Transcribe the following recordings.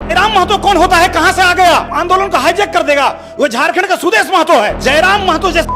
जयराम महतो कौन होता है, कहां से आ गया, आंदोलन को हाईजैक कर देगा। वो झारखंड का सुदेश महतो है। जयराम महतो जैसे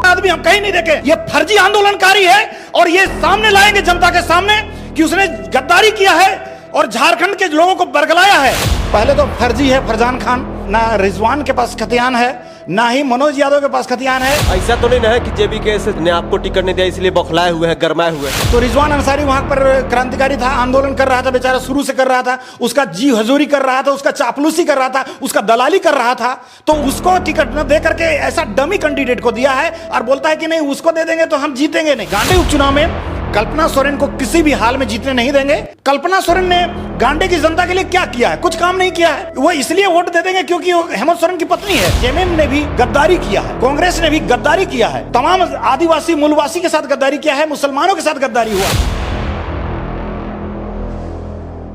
आदमी हम कहीं नहीं देखे। ये फर्जी आंदोलनकारी है और ये सामने लाएंगे जनता के सामने कि उसने गद्दारी किया है और झारखंड के लोगों को बरगलाया है। पहले तो फर्जी है फरजान खान, ना रिजवान के पास खतियान है, ना ही मनोज यादव के पास खतियान है। ऐसा तो नहीं है कि जेबीके ने आपको टिकट नहीं दिया इसलिए बौखलाए हुए हैं, गरमाए हुए हैं। तो रिजवान अंसारी वहां पर क्रांतिकारी था, आंदोलन कर रहा था, बेचारा शुरू से कर रहा था, उसका जी हजूरी कर रहा था, उसका चापलूसी कर रहा था, उसका दलाली कर रहा था, तो उसको टिकट न दे करके ऐसा डमी कैंडिडेट को दिया है और बोलता है कि नहीं उसको दे देंगे तो हम जीतेंगे नहीं। गांधी उपचुनाव में कल्पना सोरेन को किसी भी हाल में जीतने नहीं देंगे। कल्पना सोरेन ने गांडे की जनता के लिए क्या किया है? कुछ काम नहीं किया है। वो इसलिए वोट दे देंगे क्योंकि वो हेमंत सोरेन की पत्नी है। जेएमएम ने भी गद्दारी किया है, कांग्रेस ने भी गद्दारी किया है, तमाम आदिवासी मूलवासी के साथ गद्दारी किया है, मुसलमानों के साथ गद्दारी हुआ।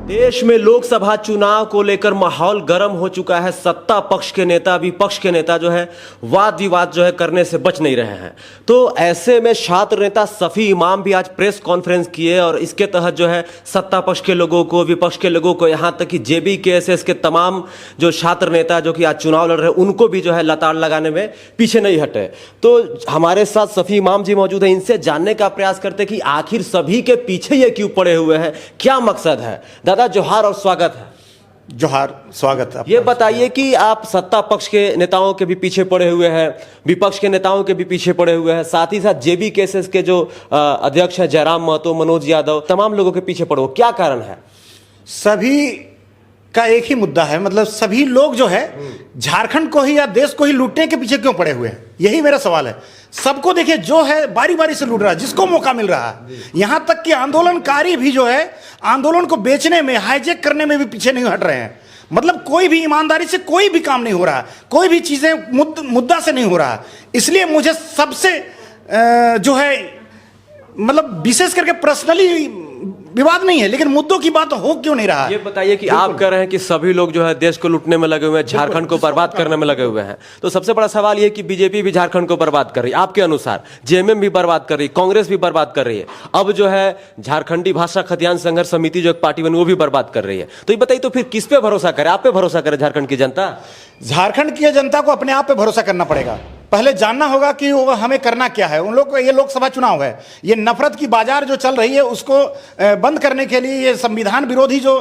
देश में लोकसभा चुनाव को लेकर माहौल गर्म हो चुका है। सत्ता पक्ष के नेता, विपक्ष के नेता जो है वाद विवाद जो है करने से बच नहीं रहे हैं। तो ऐसे में छात्र नेता सफी इमाम भी आज प्रेस कॉन्फ्रेंस किए और इसके तहत जो है सत्ता पक्ष के लोगों को, विपक्ष के लोगों को, यहाँ तक कि जेबीकेएसएस के तमाम जो छात्र नेता जो कि आज चुनाव लड़ रहे हैं उनको भी जो है लताड़ लगाने में पीछे नहीं हटे। तो हमारे साथ सफी इमाम जी मौजूद है, इनसे जानने का प्रयास करते कि आखिर सभी के पीछे ये क्यों पड़े हुए हैं, क्या मकसद है। दादा जोहार और स्वागत है। जोहार, स्वागत है। ये बताइए कि आप सत्ता पक्ष के नेताओं के भी पीछे पड़े हुए हैं, विपक्ष के नेताओं के भी पीछे पड़े हुए हैं, साथ ही साथ जेबीकेएसएस के जो अध्यक्ष है जयराम महतो, मनोज यादव, तमाम लोगों के पीछे पड़े हो, क्या कारण है? सभी का एक ही मुद्दा है, मतलब सभी लोग जो है झारखंड को ही या देश को ही लूटने के पीछे क्यों पड़े हुए हैं, यही मेरा सवाल है। सबको देखिए जो है बारी बारी से लूट रहा है, जिसको मौका मिल रहा है। यहां तक कि आंदोलनकारी भी जो है आंदोलन को बेचने में, हाईजैक करने में भी पीछे नहीं हट रहे हैं। मतलब कोई भी ईमानदारी से कोई भी काम नहीं हो रहा, कोई भी चीजें मुद्दा से नहीं हो रहा। इसलिए मुझे सबसे जो है मतलब विशेष करके पर्सनली विवाद नहीं है, लेकिन मुद्दों की बात हो क्यों नहीं रहा है? ये बताइए कि आप कह रहे हैं कि सभी लोग जो है देश को लूटने में लगे हुए हैं, झारखंड को बर्बाद करने में लगे हुए हैं। तो सबसे बड़ा सवाल ये कि बीजेपी भी झारखंड को बर्बाद कर रही है, आपके अनुसार जेएमएम भी बर्बाद कर रही है, कांग्रेस भी बर्बाद कर रही है, अब जो है झारखंडी भाषा खतियान संघर्ष समिति जो एक पार्टी बनी वो भी बर्बाद कर रही है। तो ये बताइए, तो फिर किस पे भरोसा करे? आप पे भरोसा करे झारखंड की जनता? झारखंड की जनता को अपने आप पे भरोसा करना पड़ेगा। पहले जानना होगा कि वो हमें करना क्या है। उन लोग को ये लोकसभा चुनाव है, ये नफरत की बाजार जो चल रही है उसको बंद करने के लिए ये संविधान विरोधी जो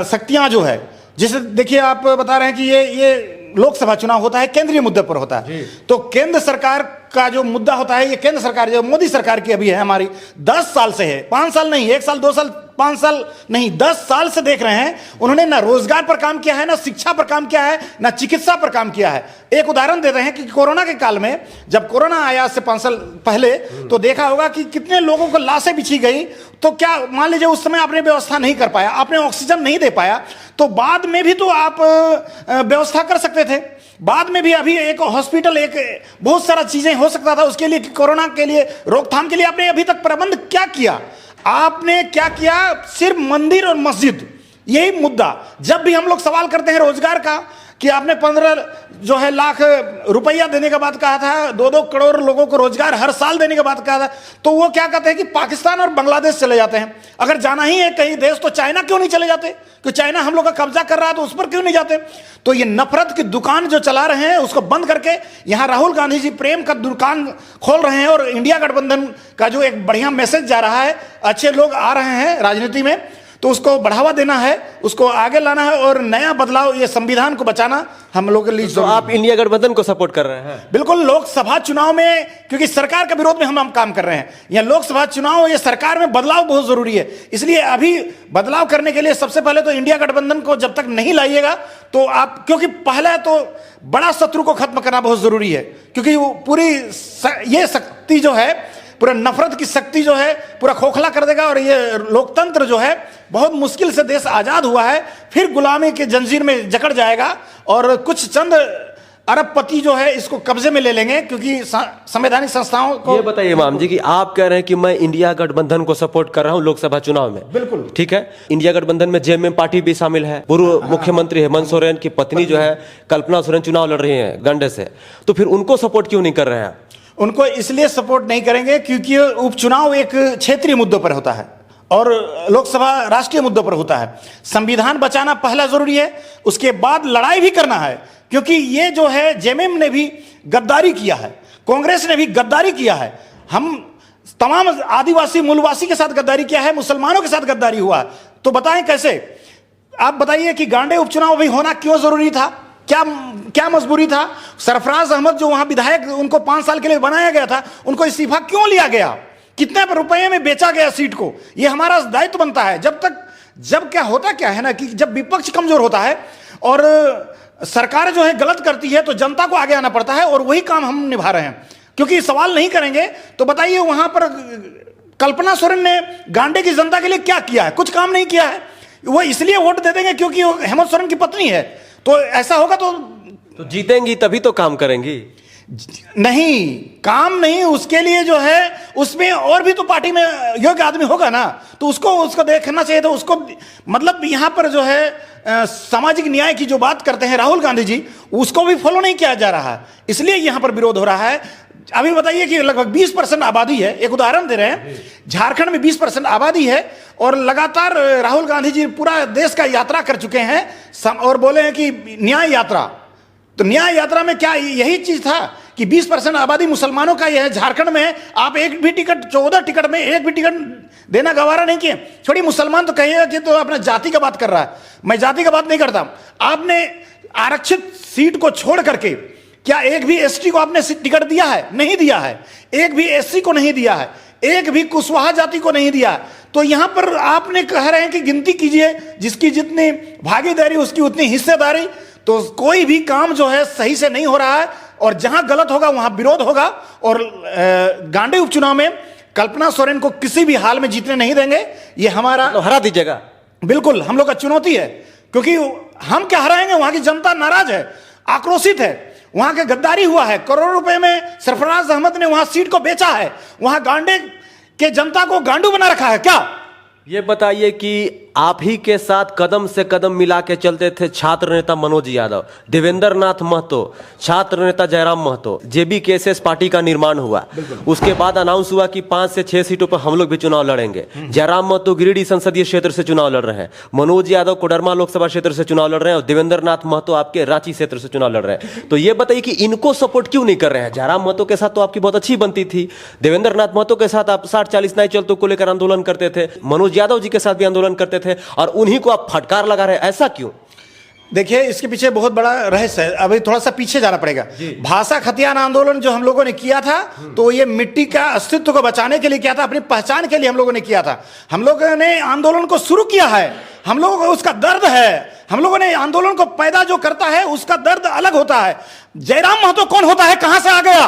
शक्तियां जो है, जैसे देखिए आप बता रहे हैं कि ये लोकसभा चुनाव होता है, केंद्रीय मुद्दे पर होता है। तो केंद्र सरकार का जो मुद्दा होता है, ये केंद्र सरकार जो मोदी सरकार की अभी है हमारी 10 साल से है, 5 साल नहीं, 1 साल 2 साल 5 साल नहीं, 10 साल से देख रहे हैं। उन्होंने ना रोजगार पर काम किया है, ना शिक्षा पर काम किया है, ना चिकित्सा पर काम किया है। एक उदाहरण देते हैं कि कोरोना के काल में जब कोरोना आया से 5 साल पहले, तो देखा होगा कि कितने लोगों को लाशें बिछी गई। तो क्या मान लीजिए उस समय आपने व्यवस्था नहीं कर पाया, आपने ऑक्सीजन नहीं दे पाया, तो बाद में भी तो आप व्यवस्था कर सकते थे। बाद में भी अभी एक हॉस्पिटल, एक बहुत सारा चीजें हो सकता था उसके लिए, कोरोना के लिए रोकथाम के लिए आपने अभी तक प्रबंध क्या किया? आपने क्या किया? सिर्फ मंदिर और मस्जिद, यही मुद्दा। जब भी हम लोग सवाल करते हैं रोजगार का कि आपने 15 जो है लाख रुपया देने के बाद कहा था, 2-2 करोड़ लोगों को रोजगार हर साल देने के बाद कहा था, तो वो क्या कहते हैं कि पाकिस्तान और बांग्लादेश चले जाते हैं। अगर जाना ही है कहीं देश तो चाइना क्यों नहीं चले जाते? कि चाइना हम लोग का कब्जा कर रहा है तो उस पर क्यों नहीं जाते? तो ये नफरत की दुकान जो चला रहे हैं उसको बंद करके यहाँ राहुल गांधी जी प्रेम का दुकान खोल रहे हैं और इंडिया गठबंधन का जो एक बढ़िया मैसेज जा रहा है, अच्छे लोग आ रहे हैं राजनीति में, तो उसको बढ़ावा देना है, उसको आगे लाना है और नया बदलाव, ये संविधान को बचाना हम लोग के लिए। तो आप इंडिया गठबंधन को सपोर्ट कर रहे हैं? बिल्कुल। लोकसभा चुनाव में, क्योंकि सरकार के विरोध में हम काम कर रहे हैं, यह लोकसभा चुनाव, ये सरकार में बदलाव बहुत जरूरी है। इसलिए अभी बदलाव करने के लिए सबसे पहले तो इंडिया गठबंधन को जब तक नहीं लाइएगा तो आप, क्योंकि पहले तो बड़ा शत्रु को खत्म करना बहुत जरूरी है, क्योंकि वो पूरी ये शक्ति जो है, पूरा नफरत की शक्ति जो है पूरा खोखला कर देगा। और ये लोकतंत्र जो है बहुत मुश्किल से देश आजाद हुआ है, फिर गुलामी के जंजीर में जकड़ जाएगा और कुछ चंद अरबपति जो है इसको कब्जे में ले लेंगे, क्योंकि संवैधानिक संस्थाओं को। ये बताइए इमाम जी कि आप कह रहे हैं कि मैं इंडिया गठबंधन को सपोर्ट कर रहा हूं लोकसभा चुनाव में। बिल्कुल ठीक है। इंडिया गठबंधन में जेएमएम पार्टी भी शामिल है, पूर्व मुख्यमंत्री हेमंत सोरेन की पत्नी जो है कल्पना सोरेन चुनाव लड़ रही है गंडे से, तो फिर उनको सपोर्ट क्यों नहीं कर रहे हैं? उनको इसलिए सपोर्ट नहीं करेंगे क्योंकि उपचुनाव एक क्षेत्रीय मुद्दों पर होता है और लोकसभा राष्ट्रीय मुद्दों पर होता है। संविधान बचाना पहला जरूरी है, उसके बाद लड़ाई भी करना है, क्योंकि ये जो है जेएमएम ने भी गद्दारी किया है, कांग्रेस ने भी गद्दारी किया है, हम तमाम आदिवासी मूलवासी के साथ गद्दारी किया है, मुसलमानों के साथ गद्दारी हुआ। तो बताएं कैसे? आप बताइए कि गांडे उपचुनाव भी होना क्यों जरूरी था? क्या क्या मजबूरी था? सरफराज अहमद जो वहां विधायक उनको 5 साल के लिए बनाया गया था, उनको इस्तीफा क्यों लिया गया? कितने रुपए में बेचा गया सीट को? यह हमारा दायित्व बनता है। जब क्या होता क्या है ना कि जब विपक्ष कमजोर होता है और सरकार जो है गलत करती है तो जनता को आगे आना पड़ता है, और वही काम हम निभा रहे हैं। क्योंकि सवाल नहीं करेंगे तो बताइए वहां पर कल्पना सोरेन ने गांडे की जनता के लिए क्या किया है? कुछ काम नहीं किया है। वो इसलिए वोट दे देंगे क्योंकि वो हेमंत सोरेन की पत्नी है। तो ऐसा होगा तो जीतेंगी तभी तो काम करेंगी। नहीं, काम नहीं, उसके लिए जो है उसमें और भी तो पार्टी में योग्य आदमी होगा ना, तो उसको देखना चाहिए। तो उसको मतलब यहां पर जो है सामाजिक न्याय की जो बात करते हैं राहुल गांधी जी, उसको भी फॉलो नहीं किया जा रहा है, इसलिए यहां पर विरोध हो रहा है। अभी बताइए कि लगभग 20% आबादी है, एक उदाहरण दे रहे हैं, झारखंड में 20% आबादी है और लगातार राहुल गांधी जी पूरा देश का यात्रा कर चुके हैं और बोले हैं कि न्याय यात्रा। तो न्याय यात्रा में क्या यही चीज था कि 20% आबादी मुसलमानों का यह है? झारखंड में आप एक भी टिकट, 14 टिकट में एक भी टिकट देना गवारा नहीं किए। छोड़ी मुसलमान तो कहिएगा कि तो अपना जाति का बात कर रहा है, मैं जाति का बात नहीं करता। आपने आरक्षित सीट को छोड़ करके क्या एक भी एसटी को आपने टिकट दिया है? नहीं दिया है। एक भी एससी को नहीं दिया है, एक भी कुशवाहा जाति को नहीं दिया। तो यहां पर आपने कह रहे हैं कि गिनती कीजिए, जिसकी जितनी भागीदारी उसकी उतनी हिस्सेदारी। तो कोई भी काम जो है सही से नहीं हो रहा है, और जहां गलत होगा वहां विरोध होगा। और गांडे उपचुनाव में कल्पना सोरेन को किसी भी हाल में जीतने नहीं देंगे। ये हमारा तो हरा दीजिएगा, बिल्कुल हम लोग का चुनौती है, क्योंकि हम क्या हराएंगे? वहां की जनता नाराज है, आक्रोशित है, वहां के गद्दारी हुआ है, करोड़ों रुपए में सरफराज अहमद ने वहां सीट को बेचा है, वहां गांडे के जनता को गांडू बना रखा है। क्या ये बताइए कि आप ही के साथ कदम से कदम मिला के चलते थे छात्र नेता मनोज यादव, देवेंद्र नाथ महतो, छात्र नेता जयराम महतो, जेबीकेएसएस पार्टी का निर्माण हुआ। उसके बाद अनाउंस हुआ कि 5 से 6 सीटों पर हम लोग भी चुनाव लड़ेंगे। जयराम महतो गिरिडीह संसदीय क्षेत्र से चुनाव लड़ रहे हैं, मनोज यादव कोडरमा लोकसभा क्षेत्र से चुनाव लड़ रहे हैं, और देवेंद्र नाथ महतो आपके रांची क्षेत्र से चुनाव लड़ रहे हैं। तो ये बताइए कि इनको सपोर्ट क्यों नहीं कर रहे हैं? जयराम महतो के साथ तो आपकी बहुत अच्छी बनती थी, देवेंद्र नाथ महतो के साथ आप 60-40 नहीं चलतों को लेकर आंदोलन करते थे, मनोज यादव जी के साथ भी आंदोलन करते थे, और उन्हीं को आप फटकार लगा रहे हैं, ऐसा क्यों? देखिए, इसके पीछे बहुत बड़ा रहस्य है। अभी थोड़ा सा पीछे जाना पड़ेगा। भाषा खतियान आंदोलन जो हम लोगों ने किया था, तो ये मिट्टी का अस्तित्व को बचाने के लिए किया था, अपनी पहचान के लिए हम लोगों ने किया था। हम लोगों ने आंदोलन को शुरू किया है, हम लोगों को उसका दर्द है। हम लोगों ने आंदोलन को पैदा जो करता है उसका दर्द अलग होता है। जयराम महतो कौन होता है? कहां से आ गया?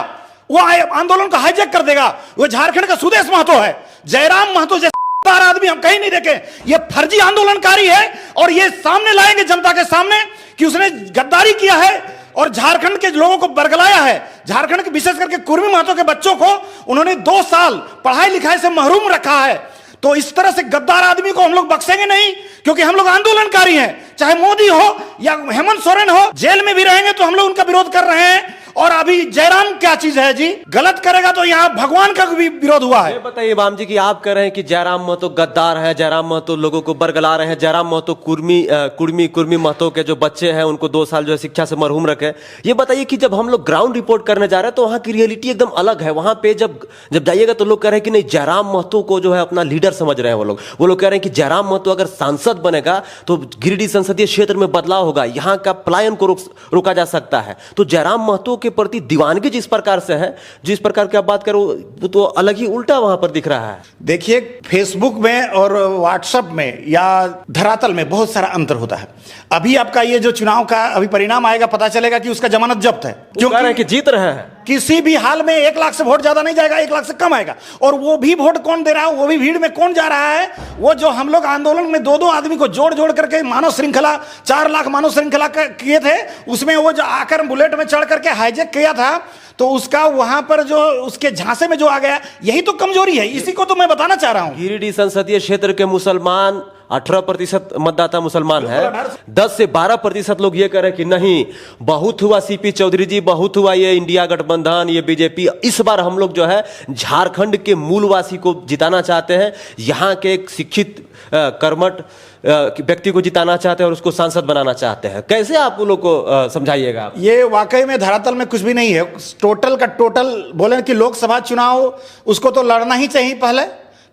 वो आंदोलन को हाईजैक कर देगा। वो झारखंड का सुदेश महतो है। जयराम महतो जैसे आदमी हम कहीं नहीं देखे। ये फर्जी आंदोलनकारी है, और ये सामने लाएंगे जनता के सामने कि उसने गद्दारी किया है और झारखंड के लोगों को बरगलाया है। झारखंड के विशेष करके कुर्मी महतो के बच्चों को उन्होंने 2 साल पढ़ाई लिखाई से महरूम रखा है। तो इस तरह से गद्दार आदमी को हम लोग बख्शेंगे नहीं, क्योंकि हम लोग आंदोलनकारी हैं। चाहे मोदी हो या हेमंत सोरेन हो, जेल में भी रहेंगे तो हम लोग उनका विरोध कर रहे हैं। और अभी जयराम क्या चीज है जी? गलत करेगा तो यहाँ भगवान का भी विरोध हुआ है। ये बताइए बाम जी कि आप कह रहे हैं कि जयराम महतो गद्दार है, जयराम महतो लोगों को बरगला रहे हैं, जयराम महतो कुर्मी महतो के जो बच्चे हैं उनको 2 साल जो है शिक्षा से मरहूम रखे। ये बताइए कि जब हम लोग ग्राउंड रिपोर्ट करने जा रहे हैं तो वहां की रियलिटी एकदम अलग है। वहां पे जब जाइएगा तो लोग कह रहे हैं कि नहीं, जयराम महतो को जो है अपना लीडर समझ रहे हैं। वो लोग कह रहे हैं कि जयराम महतो अगर सांसद बनेगा तो गिरिडीह संसदीय क्षेत्र में बदलाव होगा, यहाँ का पलायन को रोका जा सकता है। तो जयराम महतो के प्रति दीवानगी जिस प्रकार से है, जिस प्रकार की आप बात करो, वो तो अलग ही उल्टा वहां पर दिख रहा है। देखिए, फेसबुक में और व्हाट्सएप में या धरातल में बहुत सारा अंतर होता है। अभी आपका ये जो चुनाव का अभी परिणाम आएगा, पता चलेगा कि उसका जमानत जब्त है, क्योंकि जीत रहे हैं। किसी भी हाल में 1 लाख से वोट ज्यादा नहीं जाएगा, 1 लाख से कम आएगा। और वो भी वोट कौन दे रहा है, वो भी भीड़ में कौन जा रहा है? वो जो हम लोग आंदोलन में 2-2 आदमी को जोड़ जोड़ करके मानव श्रृंखला 4 लाख मानव श्रृंखला किए थे, उसमें वो जो आकर बुलेट में चढ़ करके हाईजैक किया था, तो उसका वहां पर जो उसके झांसे में जो आ गया, यही तो कमजोरी है। इसी को तो मैं बताना चाह रहा हूं। गिरिडीह संसदीय क्षेत्र के मुसलमान 18% मतदाता मुसलमान है, 10 से 12% लोग ये कह रहे हैं कि नहीं, बहुत हुआ सीपी चौधरी जी, बहुत हुआ ये इंडिया गठबंधन, ये बीजेपी, इस बार हम लोग जो है झारखंड के मूलवासी को जिताना चाहते हैं, यहाँ के एक शिक्षित कर्मठ व्यक्ति को जिताना चाहते हैं और उसको सांसद बनाना चाहते हैं। कैसे आप लोग को समझाइएगा? ये वाकई में धरातल में कुछ भी नहीं है। टोटल का टोटल बोले कि लोकसभा चुनाव उसको तो लड़ना ही चाहिए पहले,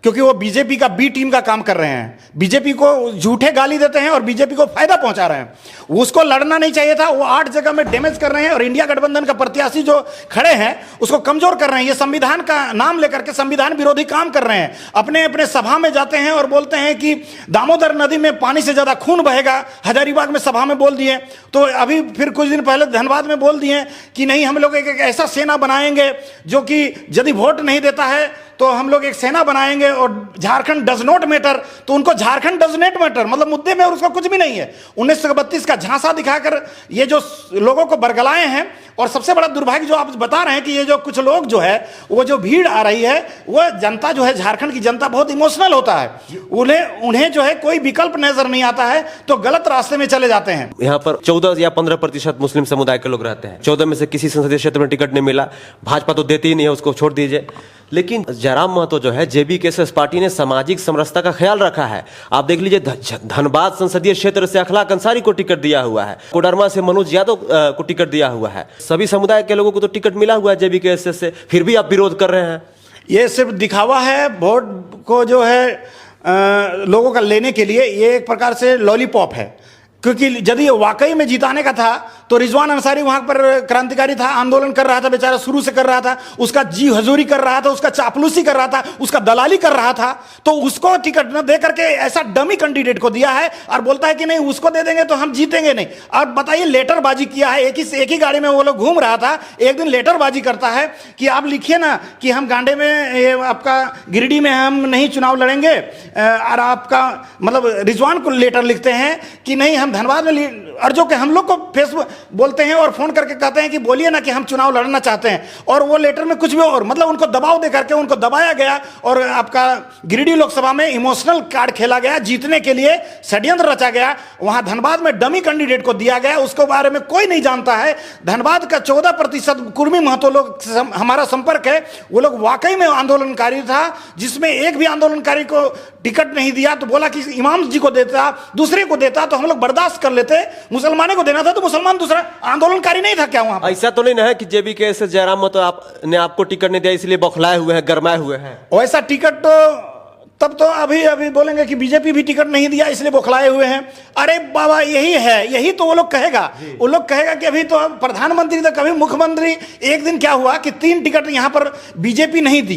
क्योंकि वो बीजेपी का बी टीम का काम कर रहे हैं, बीजेपी को झूठे गाली देते हैं और बीजेपी को फायदा पहुंचा रहे हैं। उसको लड़ना नहीं चाहिए था। वो 8 जगह में डैमेज कर रहे हैं और इंडिया गठबंधन का प्रत्याशी जो खड़े हैं उसको कमजोर कर रहे हैं। ये संविधान का नाम लेकर के संविधान विरोधी काम कर रहे हैं। अपने अपने सभा में जाते हैं और बोलते हैं कि दामोदर नदी में पानी से ज्यादा खून बहेगा, हजारीबाग में सभा में बोल दिए, तो अभी फिर कुछ दिन पहले धनबाद में बोल दिए कि नहीं, हम लोग एक ऐसा सेना बनाएंगे जो कि यदि वोट नहीं देता है तो हम लोग एक सेना बनाएंगे और झारखंड डज नॉट मैटर। तो उनको झारखंड डज नॉट मैटर मतलब मुद्दे में और उसका कुछ भी नहीं है। 1932 का झांसा दिखाकर ये जो लोगों को बरगलाए हैं। और सबसे बड़ा दुर्भाग्य जो आप बता रहे हैं कि ये जो कुछ लोग जो है, वो जो भीड़ आ रही है, वो जनता जो है, झारखंड की जनता बहुत इमोशनल होता है। उन्हें जो है कोई विकल्प नजर नहीं आता है तो गलत रास्ते में चले जाते हैं। यहाँ पर 14 या 15% मुस्लिम समुदाय के लोग रहते हैं। 14 में से किसी संसदीय क्षेत्र में टिकट नहीं मिला, भाजपा तो देती ही नहीं है, उसको छोड़ दीजिए। लेकिन जयराम महतो जो है, जेबीकेएस पार्टी ने सामाजिक समरसता का ख्याल रखा है। आप देख लीजिए, धनबाद संसदीय क्षेत्र से अखलाक अंसारी को टिकट दिया हुआ है, कोडरमा से मनोज यादव को टिकट दिया हुआ है। सभी समुदाय के लोगों को तो टिकट मिला हुआ है जेबीकेएस से, फिर भी आप विरोध कर रहे हैं। ये सिर्फ दिखावा है वोट को जो है लोगों का लेने के लिए। ये एक प्रकार से लॉलीपॉप है, क्योंकि यदि वाकई में जिताने का था तो रिजवान अंसारी वहां पर क्रांतिकारी था, आंदोलन कर रहा था, बेचारा शुरू से कर रहा था, उसका जी हजूरी कर रहा था, उसका चापलूसी कर रहा था, उसका दलाली कर रहा था, तो उसको टिकट न दे करके ऐसा डमी कैंडिडेट को दिया है और बोलता है कि नहीं, उसको दे देंगे तो हम जीतेंगे नहीं। और बताइए, लेटरबाजी किया है। एक ही गाड़ी में वो लोग घूम रहा था, एक दिन लेटरबाजी करता है कि आप लिखिए ना कि हम गांडे में, ये आपका गिरिडीह में हम नहीं चुनाव लड़ेंगे, और आपका मतलब रिजवान को लेटर लिखते हैं कि नहीं, हम धनबाद में, और जो कि हम लोग को फेसबुक बोलते हैं और फोन करके कहते हैं कि बोलिए ना कि हम चुनाव लड़ना चाहते हैं, और वो लेटर में कुछ भी और मतलब उनको दबाव दे करके उनको दबाया गया और आपका गिरिडीह लोकसभा में इमोशनल कार्ड खेला गया, जीतने के लिए षड्यंत्र रचा गया। वहां धनबाद में डमी कैंडिडेट को दिया गया, उसके बारे में कोई नहीं जानता है। धनबाद का 14% कुर्मी महतो लोग हमारा संपर्क है, वो लोग वाकई में आंदोलनकारी था, जिसमें एक भी आंदोलनकारी को टिकट नहीं दिया तो बोला कि इमाम जी को देता, दूसरे को देता तो हम लोग बर्दाश्त कर लेते, मुसलमानों को देना था तो मुसलमान दूसरा आंदोलनकारी नहीं था क्या वहां पर? ऐसा तो नहीं ना है कि जेबीकेएस से जयराम महतो आपने आपको टिकट नहीं दिया इसलिए बौखलाए हुए हैं, गरमाए हुए हैं? वैसा टिकट तो तब तो अभी बोलेंगे कि बीजेपी भी टिकट नहीं दिया इसलिए बौखलाए हुए हैं। अरे बाबा, यही है, यही तो वो लोग कहेगा। वो लोग कहेगा कि अभी तो प्रधानमंत्री तो कभी मुख्यमंत्री। एक दिन क्या हुआ कि 3 टिकट यहां पर बीजेपी नहीं दी,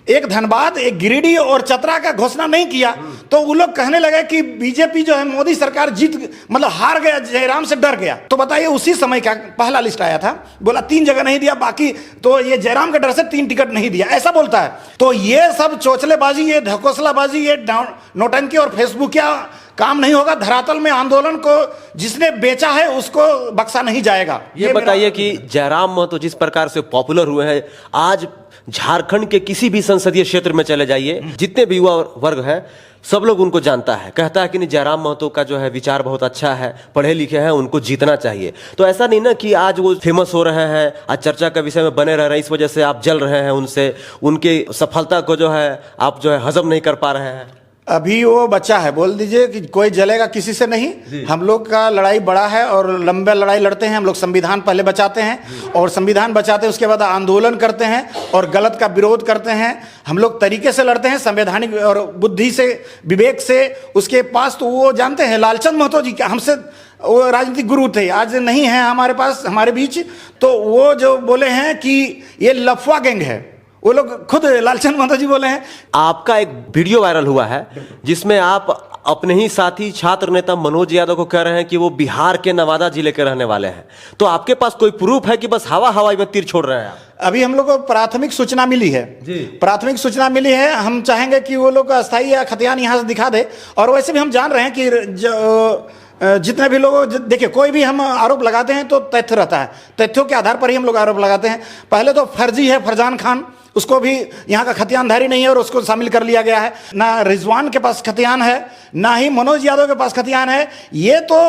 एक धनबाद, एक गिरिडीह और चतरा का घोषणा नहीं किया, तो वो लोग कहने लगे कि बीजेपी जो है, मोदी सरकार मतलब हार गया, जयराम से डर गया। तो बताइए, उसी समय का पहला लिस्ट आया था, बोला 3 जगह नहीं दिया, बाकी तो ये जयराम के डर से 3 टिकट नहीं दिया, ऐसा बोलता है। तो ये सब चोचलेबाजी, ये ढकोसलाबाजी, ये नौटंकी और फेसबुकिया काम नहीं होगा। धरातल में आंदोलन को जिसने बेचा है उसको बख्शा नहीं जाएगा। ये बताइए कि जयराम महतो जिस प्रकार से पॉपुलर हुए हैं, आज झारखंड के किसी भी संसदीय क्षेत्र में चले जाइए, जितने भी युवा वर्ग है, सब लोग उनको जानता है, कहता है कि नहीं, जयराम महतो का जो है विचार बहुत अच्छा है, पढ़े लिखे हैं, उनको जीतना चाहिए। तो ऐसा नहीं ना कि आज वो फेमस हो रहे हैं, आज चर्चा का विषय में बने रह रहे हैं, इस वजह से आप जल रहे हैं उनसे, उनकी सफलता को जो है आप जो है हजम नहीं कर पा रहे हैं। अभी वो बच्चा है, बोल दीजिए कि कोई जलेगा किसी से नहीं। हम लोग का लड़ाई बड़ा है और लंबे लड़ाई लड़ते हैं। हम लोग संविधान पहले बचाते हैं और संविधान बचाते हैं, उसके बाद आंदोलन करते हैं और गलत का विरोध करते हैं। हम लोग तरीके से लड़ते हैं, संवैधानिक और बुद्धि से, विवेक से। उसके पास तो वो जानते हैं, लालचंद महतो जी हमसे वो राजनीतिक गुरु थे, आज नहीं है हमारे पास, हमारे बीच। तो वो जो बोले हैं कि ये लफवा गैंग है, वो लोग खुद लालचंद महतो जी बोले हैं। आपका एक वीडियो वायरल हुआ है जिसमें आप अपने ही साथी छात्र नेता मनोज यादव को कह रहे हैं कि वो बिहार के नवादा जिले के रहने वाले हैं। तो आपके पास कोई प्रूफ है कि बस हवाई में तीर छोड़ रहे हैं आप? अभी हम लोग को प्राथमिक सूचना मिली है जी, प्राथमिक सूचना मिली है। हम चाहेंगे कि वो लोग अस्थायी या खतियान यहाँ से दिखा दे। और वैसे भी हम जान रहे हैं कि जितने भी लोग देखिए, कोई भी हम आरोप लगाते हैं तो तथ्य रहता है, तथ्यों के आधार पर ही हम लोग आरोप लगाते हैं। पहले तो फर्जी है फरजान खान, उसको भी यहाँ का खतियानधारी नहीं है और उसको शामिल कर लिया गया है। ना रिजवान के पास खतियान है, ना ही मनोज यादव के पास खतियान है। ये तो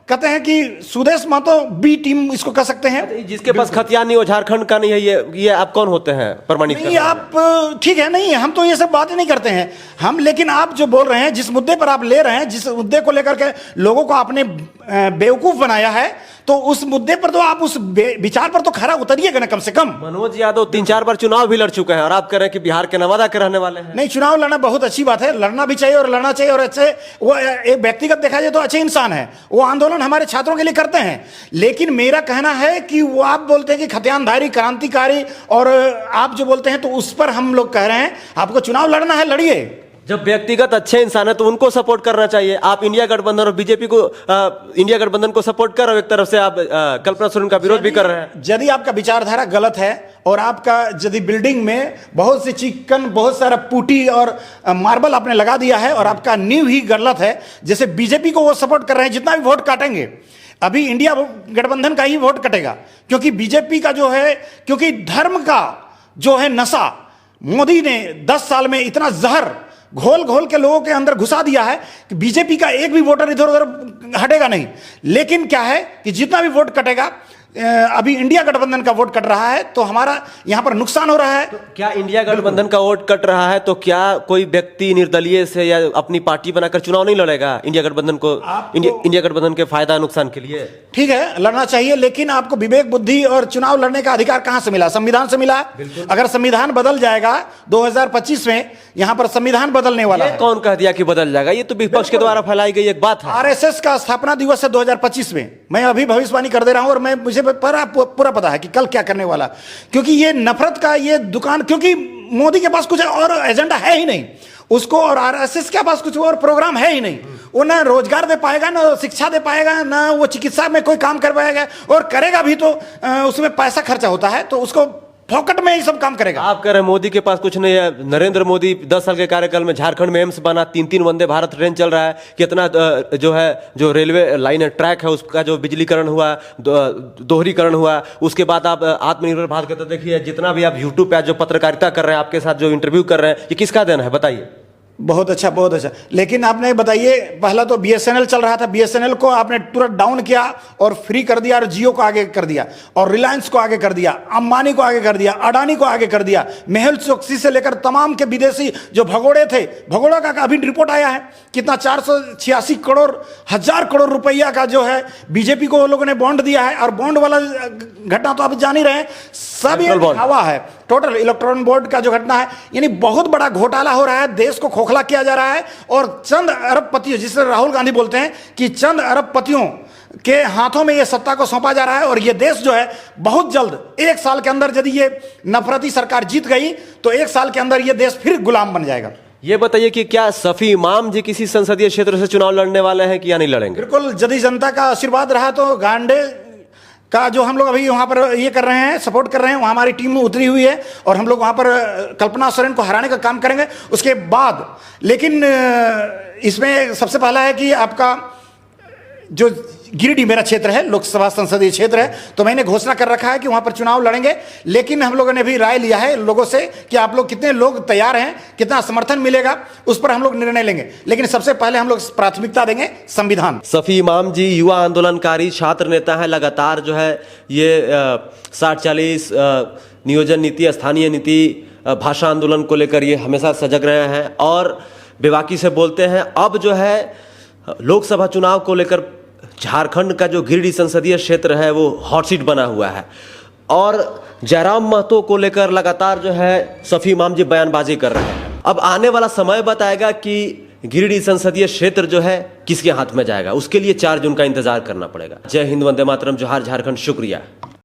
कहते हैं कि सुदेश महतो बी टीम इसको कह सकते हैं। जिसके पास खतियान नहीं हो, झारखंड का नहीं है, ये आप कौन होते हैं प्रमाणित नहीं, आप ठीक है, नहीं हम तो ये सब बात ही नहीं करते हैं हम। लेकिन आप जो बोल रहे हैं, जिस मुद्दे पर आप ले रहे हैं, जिस मुद्दे को लेकर के लोगों को आपने बेवकूफ बनाया है, तो उस मुद्दे पर तो आप उस विचार पर तो खरा उतरिएगा ना कम से कम। मनोज यादव 3-4 बार चुनाव भी लड़ चुके हैं और आप कह रहे हैं कि बिहार के नवादा के रहने वाले हैं। नहीं, चुनाव लड़ना बहुत अच्छी बात है, लड़ना भी चाहिए और लड़ना चाहिए। और अच्छे, वो एक व्यक्तिगत देखा जाए तो अच्छे इंसान है, वो आंदोलन हमारे छात्रों के लिए करते हैं। लेकिन मेरा कहना है कि वो आप बोलते हैं कि खतियानधारी, क्रांतिकारी, और आप जो बोलते हैं तो उस पर हम लोग कह रहे हैं आपको चुनाव लड़ना है, लड़िए। जब व्यक्तिगत अच्छे इंसान है तो उनको सपोर्ट करना चाहिए। आप इंडिया गठबंधन और बीजेपी को, इंडिया गठबंधन को सपोर्ट कर रहे हो, एक तरफ से आप कल्पना सोरेन का विरोध भी कर रहे हैं। यदि आपका विचारधारा गलत है और आपका यदि बिल्डिंग में बहुत से चिकन, बहुत सारा पुटी और मार्बल आपने लगा दिया है और आपका नींव ही गलत है, जैसे बीजेपी को वो सपोर्ट कर रहे हैं, जितना भी वोट काटेंगे अभी इंडिया गठबंधन का ही वोट कटेगा, क्योंकि बीजेपी का जो है, क्योंकि धर्म का जो है नशा मोदी ने 10 साल में इतना जहर घोल घोल के लोगों के अंदर घुसा दिया है कि बीजेपी का एक भी वोटर इधर उधर हटेगा नहीं। लेकिन क्या है कि जितना भी वोट कटेगा, अभी इंडिया गठबंधन का वोट कट रहा है तो हमारा यहां पर नुकसान हो रहा है। तो क्या इंडिया गठबंधन का वोट कट रहा है तो क्या कोई व्यक्ति निर्दलीय से या अपनी पार्टी बनाकर चुनाव नहीं लड़ेगा इंडिया गठबंधन को, इंडिया गठबंधन के फायदा नुकसान के लिए? ठीक है, लड़ना चाहिए, लेकिन आपको विवेक बुद्धि और चुनाव लड़ने का अधिकार कहां से मिला? संविधान से मिला। अगर संविधान बदल जाएगा 2025 में, यहां पर संविधान बदलने वाला है। कौन कह दिया कि बदल जाएगा? ये तो विपक्ष के द्वारा फैलाई गई एक बात है। आरएसएस का स्थापना दिवस है 2025 में। मैं अभी भविष्यवाणी कर दे रहा हूं और मुझे पूरा पता है कि कल क्या करने वाला, क्योंकि ये नफरत का ये दुकान, क्योंकि मोदी के पास कुछ और एजेंडा है ही नहीं उसको, और आरएसएस के पास कुछ और प्रोग्राम है ही नहीं। वो ना रोजगार दे पाएगा, ना शिक्षा दे पाएगा, ना वो चिकित्सा में कोई काम कर पाएगा, और करेगा भी तो उसमें पैसा खर्चा होता है, तो उसको फोकट में ही सब काम करेगा। आप कह रहे हैं मोदी के पास कुछ नहीं है। नरेंद्र मोदी 10 साल के कार्यकाल में झारखंड में एम्स बना, 3-3 वंदे भारत ट्रेन चल रहा है, कितना जो है जो रेलवे लाइन है, ट्रैक है, उसका जो बिजलीकरण हुआ, दोहरीकरण हुआ। उसके बाद आप आत्मनिर्भर भारत के तो देखिए, जितना भी आप यूट्यूब पे जो पत्रकारिता कर रहे हैं, आपके साथ जो इंटरव्यू कर रहे हैं, ये किसका देना है बताइए? बहुत अच्छा, बहुत अच्छा। लेकिन आपने बताइए, पहला तो बीएसएनएल चल रहा था, बीएसएनएल को आपने तुरंत डाउन किया और फ्री कर दिया, और जियो को आगे कर दिया, और रिलायंस को आगे कर दिया, अंबानी को आगे कर दिया, अडानी को आगे कर दिया, मेहुल चोकसी से लेकर तमाम के विदेशी जो भगोड़े थे, भगोड़ा का अभी रिपोर्ट आया है कितना 486 करोड़, 1000 करोड़ रुपया का जो है बीजेपी को वो लोगों ने बॉन्ड दिया है। और बॉन्ड वाला घटना तो आप जान ही रहे हैं, सब ये दिखावा है। टोटल इलेक्ट्रॉन बोर्ड का जो घटना है, यानी बहुत बड़ा घोटाला हो रहा है, देश को खोखला किया जा रहा है, और चंद अरबपतियों, जिसे राहुल गांधी बोलते हैं कि चंद अरबपतियों के हाथों में ये सत्ता को सौंपा जा रहा है। और ये देश जो है बहुत जल्द, 1 साल के अंदर यदि ये नफरती सरकार जीत गई तो 1 साल के अंदर ये देश फिर गुलाम बन जाएगा। ये बताइए कि क्या सफी इमाम जी किसी संसदीय क्षेत्र से चुनाव लड़ने वाले हैं कि या नहीं लड़ेंगे? बिल्कुल, यदि जनता का आशीर्वाद रहा तो गांडे का जो हम लोग अभी वहाँ पर ये कर रहे हैं, सपोर्ट कर रहे हैं, वहाँ हमारी टीम में उतरी हुई है और हम लोग वहाँ पर कल्पना सोरेन को हराने का काम करेंगे उसके बाद। लेकिन इसमें सबसे पहला है कि आपका जो गिरिडीह मेरा क्षेत्र है, लोकसभा संसदीय क्षेत्र है, तो मैंने घोषणा कर रखा है कि वहाँ पर चुनाव लड़ेंगे। लेकिन हम लोगों ने भी राय लिया है लोगों से कि आप लोग कितने लोग तैयार हैं, कितना समर्थन मिलेगा, उस पर हम लोग निर्णय लेंगे। लेकिन सबसे पहले हम लोग प्राथमिकता देंगे संविधान। सफी इमाम जी युवा आंदोलनकारी छात्र नेता है, लगातार जो है ये 60-40 नियोजन नीति, स्थानीय नीति, भाषा आंदोलन को लेकर ये हमेशा सजग रहे हैं और बेबाकी से बोलते हैं। अब जो है लोकसभा चुनाव को लेकर झारखंड का जो गिरिडीह संसदीय क्षेत्र है वो हॉट सीट बना हुआ है, और जयराम महतो को लेकर लगातार जो है सफी इमाम जी बयानबाजी कर रहे हैं। अब आने वाला समय बताएगा कि गिरिडीह संसदीय क्षेत्र जो है किसके हाथ में जाएगा। उसके लिए 4 जून का इंतजार करना पड़ेगा। जय हिंद, वंदे मातरम, जोहार झारखंड, शुक्रिया।